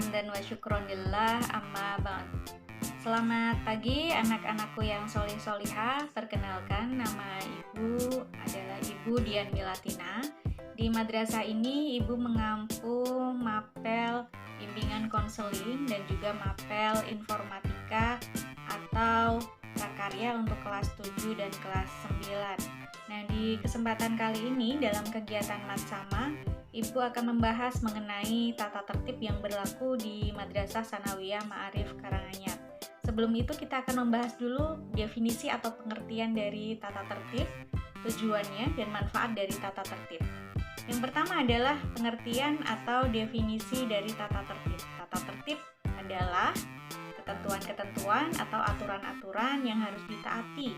Hamdan wa syukron lillah, amma ba'd. Selamat pagi anak-anakku yang solih-solihah. Perkenalkan, nama Ibu adalah Ibu Dian Milatina. Di madrasah ini Ibu mengampu mapel bimbingan konseling dan juga mapel informatika atau prakarya untuk kelas 7 dan kelas 9. Nah, di kesempatan kali ini dalam kegiatan Matsama, Ibu akan membahas mengenai tata tertib yang berlaku di Madrasah Sanawiyah Ma'arif Karanganyar. Sebelum itu kita akan membahas dulu definisi atau pengertian dari tata tertib, tujuannya, dan manfaat dari tata tertib. Yang pertama adalah pengertian atau definisi dari tata tertib. Tata tertib adalah ketentuan-ketentuan atau aturan-aturan yang harus ditaati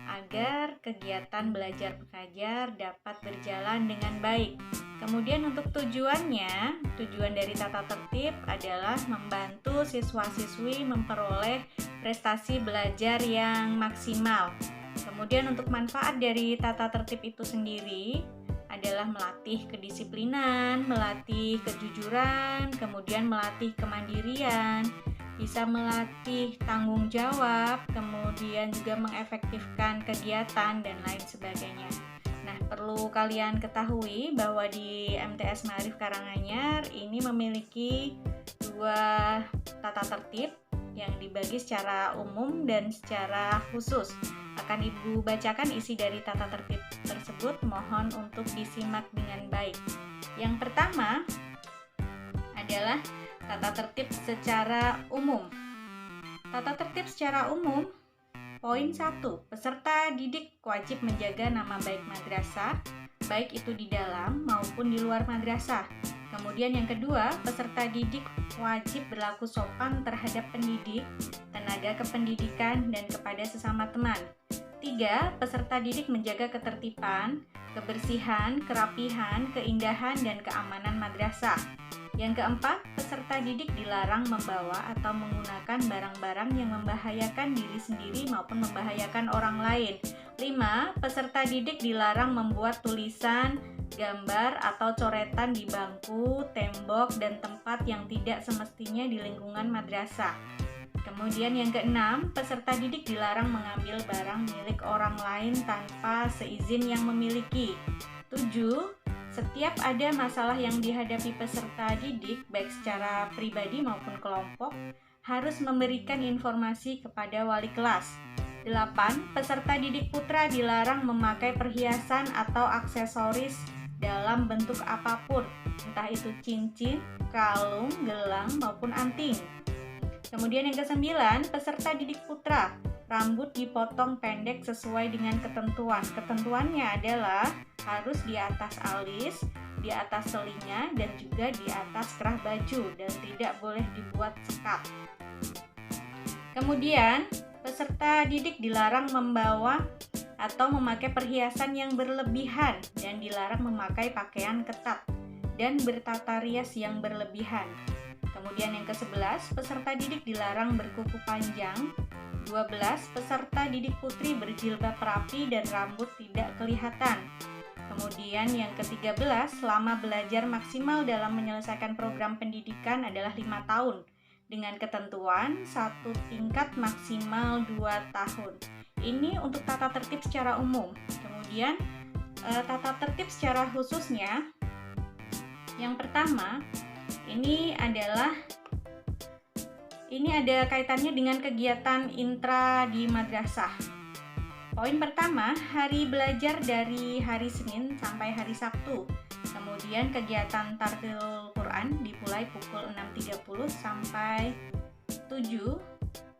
agar kegiatan belajar mengajar dapat berjalan dengan baik. Kemudian untuk tujuannya, tujuan dari tata tertib adalah membantu siswa-siswi memperoleh prestasi belajar yang maksimal. Kemudian untuk manfaat dari tata tertib itu sendiri adalah melatih kedisiplinan, melatih kejujuran, kemudian melatih kemandirian, bisa melatih tanggung jawab, kemudian juga mengefektifkan kegiatan dan lain sebagainya. Nah, perlu kalian ketahui bahwa di MTS Ma'arif Karanganyar ini memiliki dua tata tertib yang dibagi secara umum dan secara khusus. Akan Ibu bacakan isi dari tata tertib tersebut, mohon untuk disimak dengan baik. Yang pertama adalah tata tertib secara umum. Tata tertib secara umum, poin 1, peserta didik wajib menjaga nama baik madrasah, baik itu di dalam maupun di luar madrasah. Kemudian yang kedua, peserta didik wajib berlaku sopan terhadap pendidik, tenaga kependidikan, dan kepada sesama teman. 3, peserta didik menjaga ketertiban, kebersihan, kerapihan, keindahan, dan keamanan madrasah. Yang keempat, peserta didik dilarang membawa atau menggunakan barang-barang yang membahayakan diri sendiri maupun membahayakan orang lain. 5, peserta didik dilarang membuat tulisan, gambar, atau coretan di bangku, tembok, dan tempat yang tidak semestinya di lingkungan madrasah. Kemudian yang keenam, peserta didik dilarang mengambil barang milik orang lain tanpa seizin yang memiliki. 7, setiap ada masalah yang dihadapi peserta didik, baik secara pribadi maupun kelompok, harus memberikan informasi kepada wali kelas. 8, peserta didik putra dilarang memakai perhiasan atau aksesoris dalam bentuk apapun, entah itu cincin, kalung, gelang, maupun anting. Kemudian yang ke-9, peserta didik putra, rambut dipotong pendek sesuai dengan ketentuan. Ketentuannya adalah harus di atas alis, di atas telinga, dan juga di atas kerah baju, dan tidak boleh dibuat sekat. Kemudian, peserta didik dilarang membawa atau memakai perhiasan yang berlebihan dan dilarang memakai pakaian ketat dan bertata rias yang berlebihan. Kemudian yang ke-11, peserta didik dilarang berkuku panjang. 12, peserta didik putri berjilbab rapi dan rambut tidak kelihatan. Kemudian yang ke-13, selama belajar maksimal dalam menyelesaikan program pendidikan adalah 5 tahun dengan ketentuan 1 tingkat maksimal 2 tahun. Ini untuk tata tertib secara umum. Kemudian tata tertib secara khususnya, yang pertama ini ada kaitannya dengan kegiatan intra di madrasah. Poin pertama, hari belajar dari hari Senin sampai hari Sabtu. Kemudian kegiatan tartil Quran dimulai pukul 6.30 sampai 7.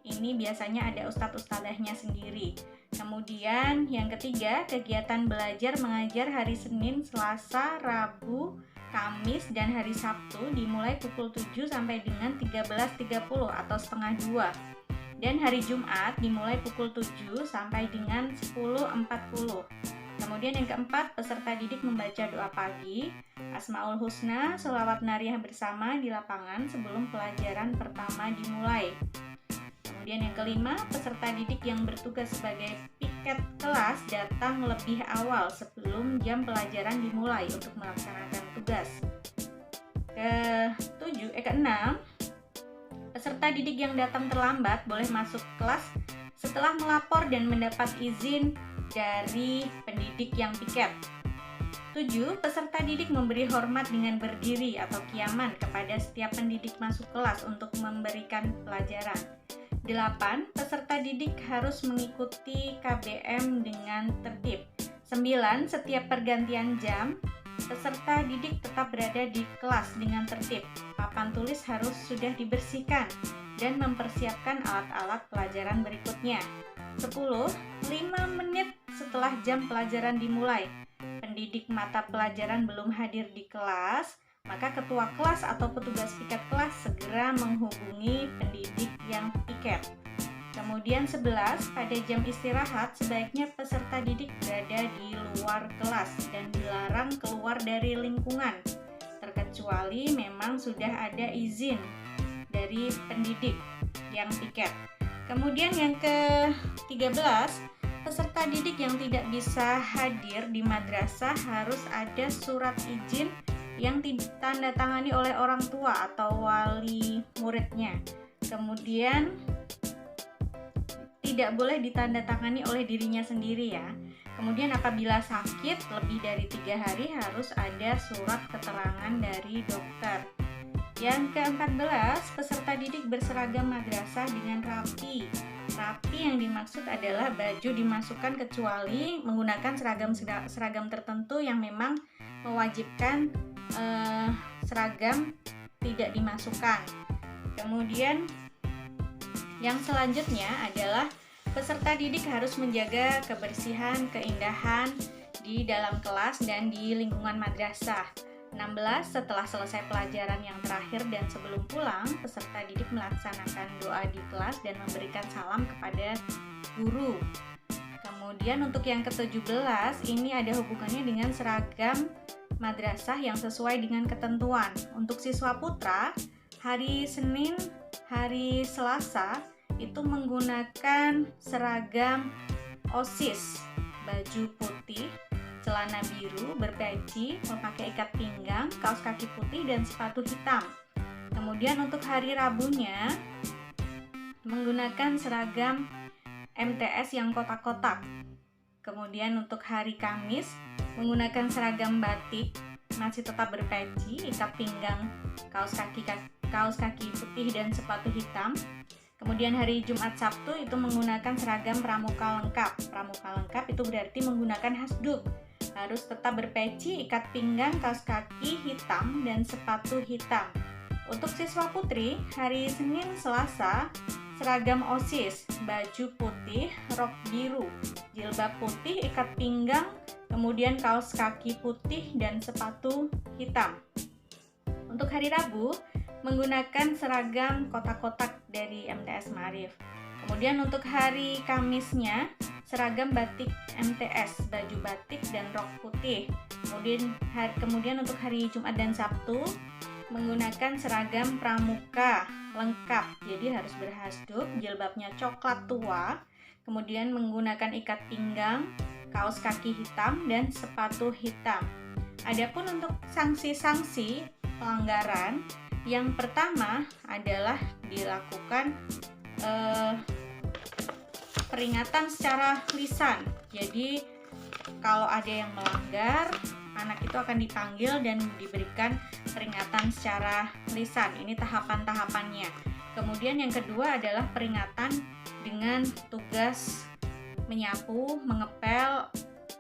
Ini biasanya ada ustadz-ustadzahnya sendiri. Kemudian yang ketiga, kegiatan belajar mengajar hari Senin, Selasa, Rabu, Kamis, dan hari Sabtu dimulai pukul 7 sampai dengan 13.30 atau setengah 2. Dan hari Jumat dimulai pukul 7 sampai dengan 10.40. Kemudian yang keempat, peserta didik membaca doa pagi, Asmaul Husna, sholawat nariyah bersama di lapangan sebelum pelajaran pertama dimulai. Kemudian yang kelima, peserta didik yang bertugas sebagai piket kelas datang lebih awal sebelum jam pelajaran dimulai untuk melaksanakan tugas. Keenam, peserta didik yang datang terlambat boleh masuk kelas setelah melapor dan mendapat izin dari pendidik yang piket. 7. Peserta didik memberi hormat dengan berdiri atau kiaman kepada setiap pendidik masuk kelas untuk memberikan pelajaran. 8. Peserta didik harus mengikuti KBM dengan tertib. 9. Setiap pergantian jam, peserta didik tetap berada di kelas dengan tertib. Papan tulis harus sudah dibersihkan dan mempersiapkan alat-alat pelajaran berikutnya. 10. 5 menit setelah jam pelajaran dimulai, pendidik mata pelajaran belum hadir di kelas, maka ketua kelas atau petugas piket kelas segera menghubungi pendidik yang piket. Kemudian 11, pada jam istirahat sebaiknya peserta didik berada di luar kelas dan dilarang keluar dari lingkungan, terkecuali memang sudah ada izin dari pendidik yang piket. Kemudian yang ke-13, peserta didik yang tidak bisa hadir di madrasah harus ada surat izin yang ditandatangani oleh orang tua atau wali muridnya. Kemudian tidak boleh ditandatangani oleh dirinya sendiri ya. Kemudian apabila sakit lebih dari 3 hari harus ada surat keterangan dari dokter. Yang ke-14, peserta didik berseragam madrasah dengan rapi. Rapi yang dimaksud adalah baju dimasukkan kecuali menggunakan seragam tertentu yang memang mewajibkan seragam tidak dimasukkan. Kemudian yang selanjutnya adalah peserta didik harus menjaga kebersihan, keindahan di dalam kelas dan di lingkungan madrasah. 16. Setelah selesai pelajaran yang terakhir dan sebelum pulang, peserta didik melaksanakan doa di kelas dan memberikan salam kepada guru. Kemudian untuk yang ke-17, ini ada hubungannya dengan seragam madrasah yang sesuai dengan ketentuan. Untuk siswa putra, hari Senin, hari Selasa itu menggunakan seragam OSIS, baju putih, celana biru, berpeci, memakai ikat pinggang, kaos kaki putih, dan sepatu hitam. Kemudian untuk hari Rabunya menggunakan seragam MTS yang kotak-kotak. Kemudian untuk hari Kamis menggunakan seragam batik, masih tetap berpeci, ikat pinggang, kaos kaki putih, dan sepatu hitam. Kemudian hari Jumat Sabtu itu menggunakan seragam pramuka lengkap. Pramuka lengkap itu berarti menggunakan hasduk. Harus tetap berpeci, ikat pinggang, kaos kaki hitam, dan sepatu hitam. Untuk siswa putri, hari Senin Selasa, seragam OSIS, baju putih, rok biru, jilbab putih, ikat pinggang, kemudian kaos kaki putih, dan sepatu hitam. Untuk hari Rabu, menggunakan seragam kotak-kotak dari MTS Ma'arif. Kemudian untuk hari Kamisnya, seragam batik MTS, baju batik dan rok putih. Kemudian untuk hari Jumat dan Sabtu, menggunakan seragam pramuka lengkap. Jadi harus berhasduk, jilbabnya coklat tua, kemudian menggunakan ikat pinggang, kaos kaki hitam, dan sepatu hitam. Adapun untuk sanksi-sanksi pelanggaran, yang pertama adalah dilakukan peringatan secara lisan. Jadi kalau ada yang melanggar, anak itu akan dipanggil dan diberikan peringatan secara lisan. Ini tahapan-tahapannya. Kemudian yang kedua adalah peringatan dengan tugas menyapu, mengepel,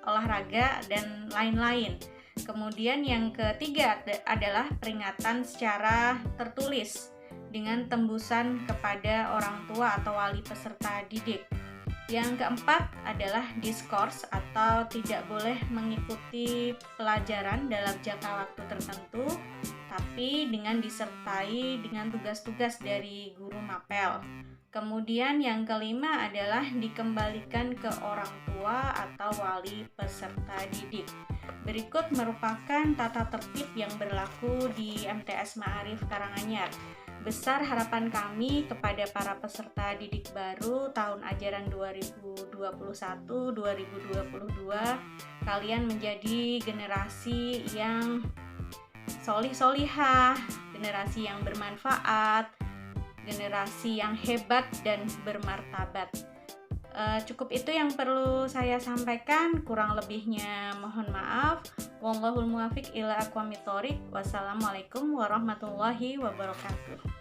olahraga, dan lain-lain. Kemudian yang ketiga adalah peringatan secara tertulis dengan tembusan kepada orang tua atau wali peserta didik. Yang keempat adalah diskors atau tidak boleh mengikuti pelajaran dalam jangka waktu tertentu, tapi dengan disertai dengan tugas-tugas dari guru mapel. Kemudian yang kelima adalah dikembalikan ke orang tua atau wali peserta didik. Berikut merupakan tata tertib yang berlaku di MTS Ma'arif Karanganyar. Besar harapan kami kepada para peserta didik baru tahun ajaran 2021-2022, kalian menjadi generasi yang solih-solihah, generasi yang bermanfaat, generasi yang hebat dan bermartabat. Cukup itu yang perlu saya sampaikan, kurang lebihnya mohon maaf. Wallahul muwaffiq ila aqwamit thoriq. Wassalamualaikum warahmatullahi wabarakatuh.